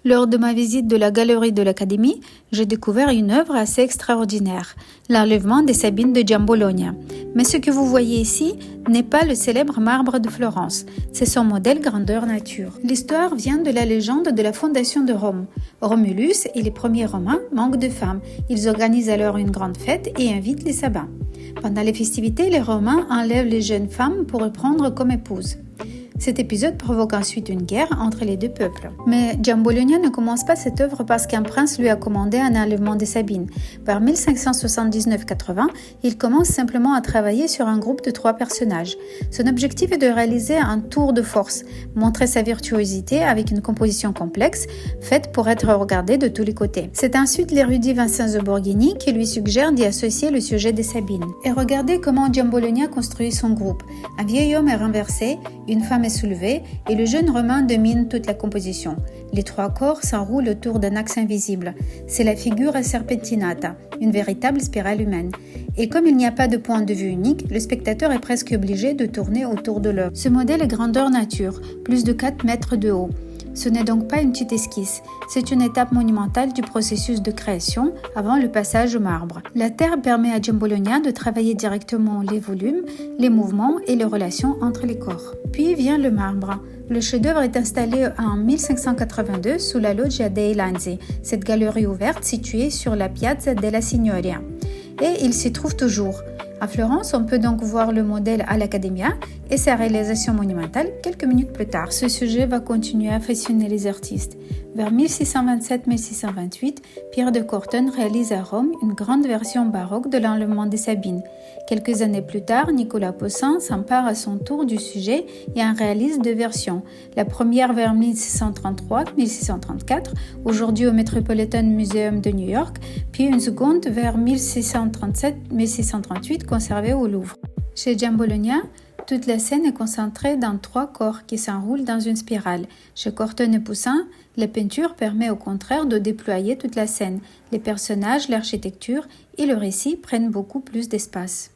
Lors de ma visite de la galerie de l'Académie, j'ai découvert une œuvre assez extraordinaire, l'enlèvement des Sabines de Giambologna. Mais ce que vous voyez ici n'est pas le célèbre marbre de Florence, c'est son modèle grandeur nature. L'histoire vient de la légende de la fondation de Rome. Romulus et les premiers Romains manquent de femmes. Ils organisent alors une grande fête et invitent les Sabins. Pendant les festivités, les Romains enlèvent les jeunes femmes pour les prendre comme épouses. Cet épisode provoque ensuite une guerre entre les deux peuples. Mais Giambologna ne commence pas cette œuvre parce qu'un prince lui a commandé un enlèvement des Sabines. Vers 1579-80, il commence simplement à travailler sur un groupe de 3 personnages. Son objectif est de réaliser un tour de force, montrer sa virtuosité avec une composition complexe, faite pour être regardée de tous les côtés. C'est ensuite l'érudit Vincenzo Borghini qui lui suggère d'y associer le sujet des Sabines. Et regardez comment Giambologna construit son groupe. Un vieil homme est renversé, une femme est soulevée et le jeune Romain domine toute la composition. Les 3 corps s'enroulent autour d'un axe invisible. C'est la figure serpentinata, une véritable spirale humaine. Et comme il n'y a pas de point de vue unique, le spectateur est presque obligé de tourner autour de l'œuvre. Ce modèle est grandeur nature, plus de 4 mètres de haut. Ce n'est donc pas une petite esquisse, c'est une étape monumentale du processus de création avant le passage au marbre. La terre permet à Giambologna de travailler directement les volumes, les mouvements et les relations entre les corps. Puis vient le marbre. Le chef-d'œuvre est installé en 1582 sous la Loggia dei Lanzi, cette galerie ouverte située sur la Piazza della Signoria. Et il s'y trouve toujours. À Florence, on peut donc voir le modèle à l'Accademia et sa réalisation monumentale quelques minutes plus tard. Ce sujet va continuer à fasciner les artistes. Vers 1627-1628, Pierre de Cortone réalise à Rome une grande version baroque de l'enlèvement des Sabines. Quelques années plus tard, Nicolas Poussin s'empare à son tour du sujet et en réalise 2 versions. La première vers 1633-1634, aujourd'hui au Metropolitan Museum de New York, puis une seconde vers 1637-1638 conservée au Louvre. Chez Giambologna, toute la scène est concentrée dans 3 corps qui s'enroulent dans une spirale. Chez Cortone et Poussin, la peinture permet au contraire de déployer toute la scène. Les personnages, l'architecture et le récit prennent beaucoup plus d'espace.